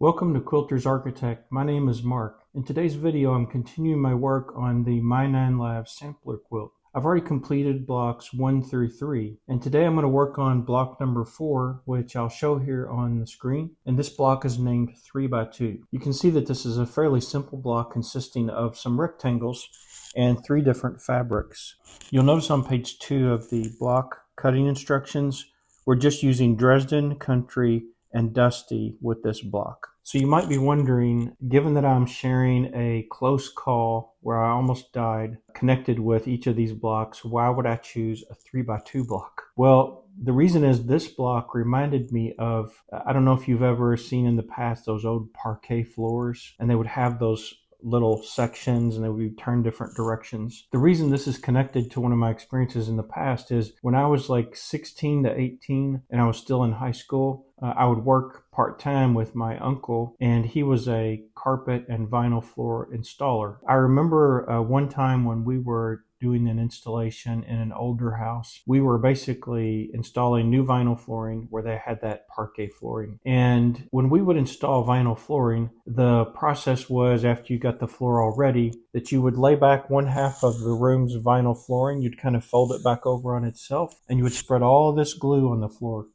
Welcome to Quilter's Architect. My name is Mark. In today's video, I'm continuing my work on the My 9 Lives Sampler Quilt. I've already completed blocks 1 through 3, and today I'm going to work on block number 4, which I'll show here on the screen. And this block is named 3x2. You can see that this is a fairly simple block consisting of some rectangles and 3 different fabrics. You'll notice on page 2 of the block cutting instructions, we're just using Dresden, Country, and Dusty with this block. So you might be wondering, given that I'm sharing a close call where I almost died connected with each of these blocks, why would I choose a 3x2 block? Well, the reason is this block reminded me of, I don't know if you've ever seen in the past those old parquet floors, and they would have those little sections and they would be turned different directions. The reason this is connected to one of my experiences in the past is when I was like 16 to 18 and I was still in high school, I would work part-time with my uncle, and he was a carpet and vinyl floor installer. I remember one time when we were doing an installation in an older house, we were basically installing new vinyl flooring where they had that parquet flooring. And when we would install vinyl flooring, the process was, after you got the floor all ready, that you would lay back one half of the room's vinyl flooring, you'd kind of fold it back over on itself, and you would spread all this glue on the floor.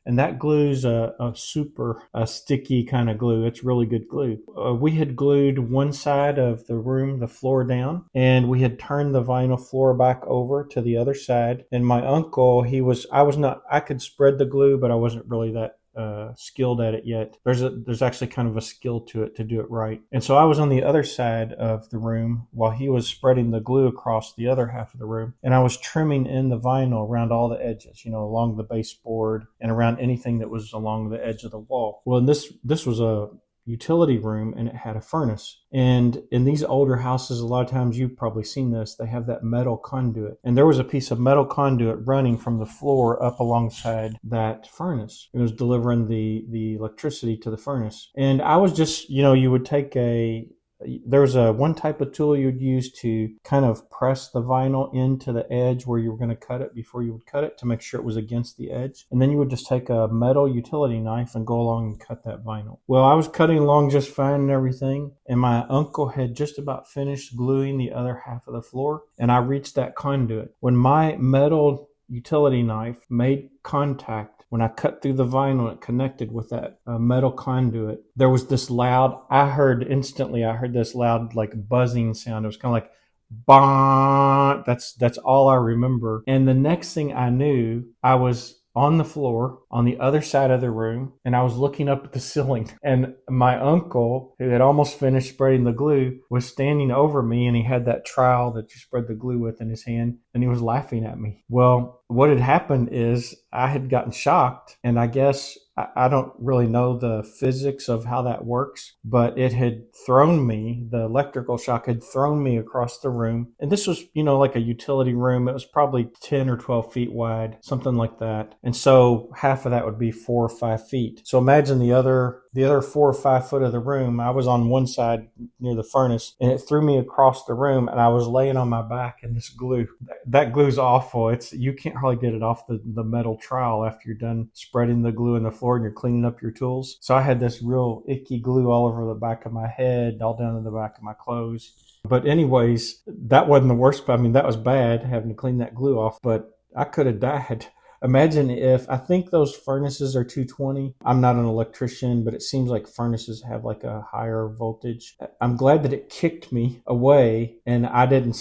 And that glue's a super sticky kind of glue. It's really good glue. We had glued one side of the room, the floor down, and we had turned the vinyl floor back over to the other side. And my uncle, I could spread the glue, but I wasn't really that skilled at it yet. There's actually kind of a skill to it to do it right. And so I was on the other side of the room while he was spreading the glue across the other half of the room, and I was trimming in the vinyl around all the edges, along the baseboard and around anything that was along the edge of the wall. Well, and this was a utility room, and it had a furnace. And in these older houses, a lot of times you've probably seen this, they have that metal conduit. And there was a piece of metal conduit running from the floor up alongside that furnace. It was delivering the electricity to the furnace. And I was just, you would take there was one type of tool you'd use to kind of press the vinyl into the edge where you were going to cut it before you would cut it to make sure it was against the edge. And then you would just take a metal utility knife and go along and cut that vinyl. Well, I was cutting along just fine and everything, and my uncle had just about finished gluing the other half of the floor, and I reached that conduit. When my metal utility knife made contact, when I cut through the vinyl, it connected with that metal conduit. There was this loud, I heard this loud like buzzing sound. It was kind of like, bong. That's all I remember. And the next thing I knew, I was on the floor on the other side of the room, and I was looking up at the ceiling, and my uncle, who had almost finished spreading the glue, was standing over me, and he had that trowel that you spread the glue with in his hand, and he was laughing at me. Well, what had happened is I had gotten shocked, and I guess I don't really know the physics of how that works, but it had thrown me, the electrical shock had thrown me across the room. And this was, like a utility room. It was probably 10 or 12 feet wide, something like that. And so half of that would be 4 or 5 feet. So imagine the other 4 or 5 foot of the room. I was on one side near the furnace, and it threw me across the room, and I was laying on my back in this glue. That glue's awful. You can't hardly get it off the metal trowel after you're done spreading the glue in the floor and you're cleaning up your tools. So I had this real icky glue all over the back of my head, all down to the back of my clothes. But anyways, that wasn't the worst. That was bad, having to clean that glue off, but I could have died. Imagine I think those furnaces are 220. I'm not an electrician, but it seems like furnaces have like a higher voltage. I'm glad that it kicked me away and I didn't,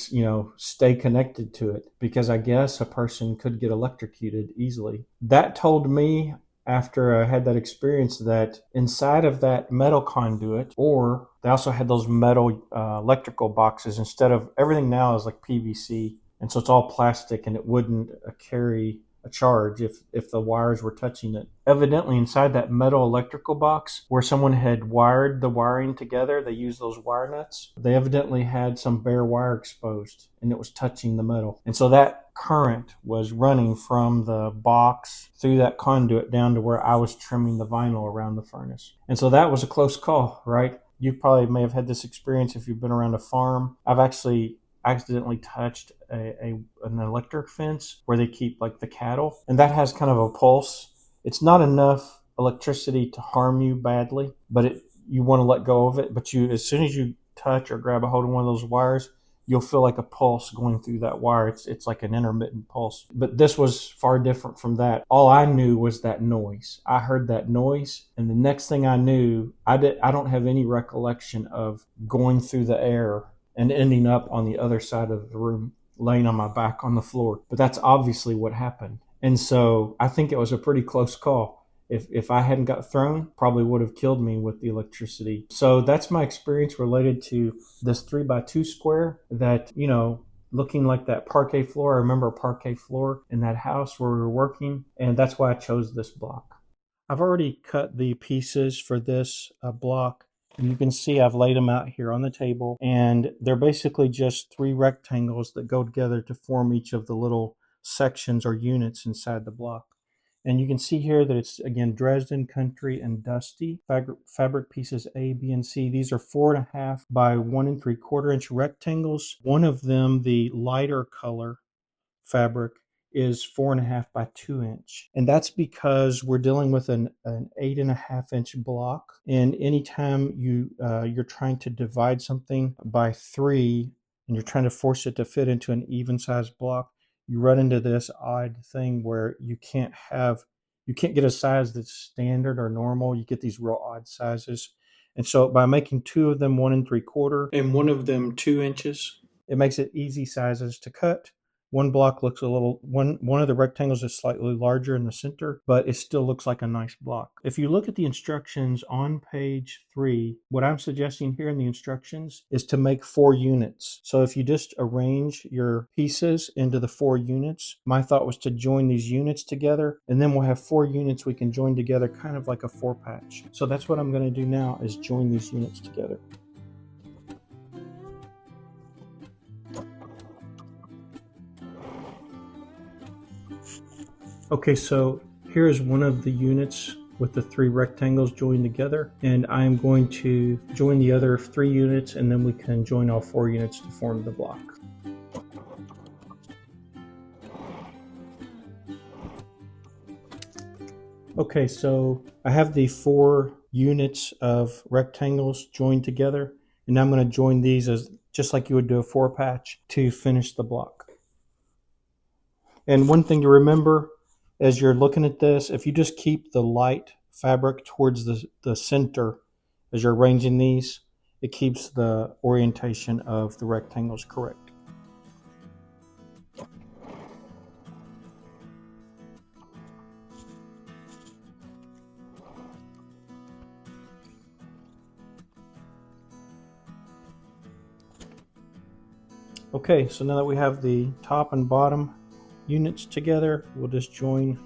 stay connected to it, because I guess a person could get electrocuted easily. That told me, after I had that experience, that inside of that metal conduit, or they also had those metal electrical boxes, instead of everything now is like PVC. And so it's all plastic, and it wouldn't carry a charge if the wires were touching it. Evidently, inside that metal electrical box, where someone had wired the wiring together, they used those wire nuts. They evidently had some bare wire exposed, and it was touching the metal. And so that current was running from the box through that conduit down to where I was trimming the vinyl around the furnace. And so that was a close call, right? You probably may have had this experience if you've been around a farm. I've actually accidentally touched an electric fence where they keep like the cattle, and that has kind of a pulse. It's not enough electricity to harm you badly, but you want to let go of it, but as soon as you touch or grab a hold of one of those wires, you'll feel like a pulse going through that wire. It's like an intermittent pulse. But this was far different from that. All I knew was that noise. I heard that noise, and the next thing I knew, I don't have any recollection of going through the air and ending up on the other side of the room, laying on my back on the floor. But that's obviously what happened. And so I think it was a pretty close call. If I hadn't got thrown, probably would have killed me with the electricity. So that's my experience related to this 3x2 square that, looking like that parquet floor. I remember a parquet floor in that house where we were working, and that's why I chose this block. I've already cut the pieces for this block. You can see I've laid them out here on the table, and they're basically just 3 rectangles that go together to form each of the little sections or units inside the block. And you can see here that it's, again, Dresden, Country, and Dusty. Fabric pieces A, B, and C. These are 4.5 by 1 3/4 inch rectangles. One of them, the lighter color fabric, is 4.5 by 2 inch. And that's because we're dealing with an 8.5 inch block. And anytime you're trying to divide something by 3 and you're trying to force it to fit into an even sized block, you run into this odd thing where you can't get a size that's standard or normal. You get these real odd sizes. And so by making 2 of them 1 3/4 and one of them 2 inches, it makes it easy sizes to cut. One block looks one of the rectangles is slightly larger in the center, but it still looks like a nice block. If you look at the instructions on page 3, what I'm suggesting here in the instructions is to make 4 units. So if you just arrange your pieces into the 4 units, my thought was to join these units together, and then we'll have 4 units we can join together, kind of like a 4-patch. So that's what I'm going to do now, is join these units together. Okay, so here is one of the units with the 3 rectangles joined together, and I'm going to join the other 3 units, and then we can join all 4 units to form the block. Okay, so I have the 4 units of rectangles joined together, and now I'm going to join these as just like you would do a 4-patch to finish the block. And one thing to remember as you're looking at this, if you just keep the light fabric towards the center as you're arranging these, it keeps the orientation of the rectangles correct. Okay, so now that we have the top and bottom units together, we'll just join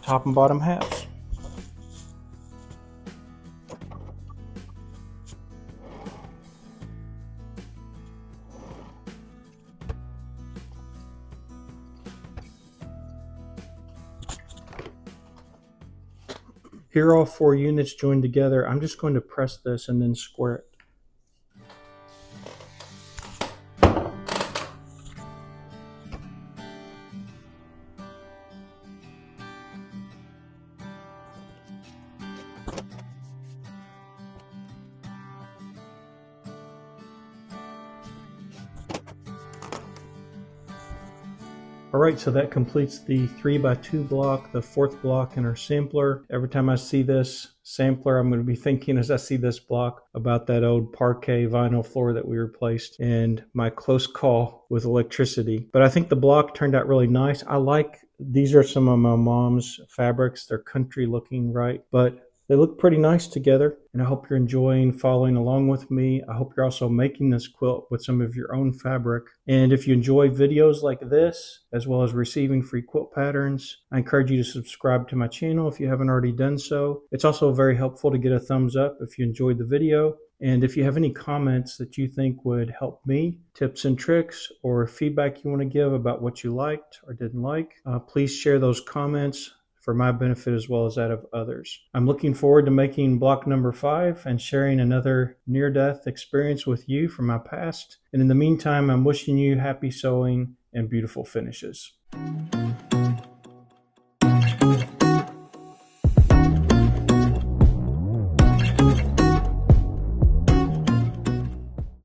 top and bottom halves. Here are all 4 units joined together. I'm just going to press this and then square it. Alright, so that completes the 3x2 block, the 4th block in our sampler. Every time I see this sampler, I'm going to be thinking, as I see this block, about that old parquet vinyl floor that we replaced and my close call with electricity. But I think the block turned out really nice. These are some of my mom's fabrics. They're country looking, right? But they look pretty nice together, and I hope you're enjoying following along with me. I hope you're also making this quilt with some of your own fabric. And if you enjoy videos like this, as well as receiving free quilt patterns, I encourage you to subscribe to my channel if you haven't already done so. It's also very helpful to get a thumbs up if you enjoyed the video. And if you have any comments that you think would help me, tips and tricks, or feedback you want to give about what you liked or didn't like, please share those comments for my benefit as well as that of others. I'm looking forward to making block number 5 and sharing another near-death experience with you from my past. And in the meantime, I'm wishing you happy sewing and beautiful finishes.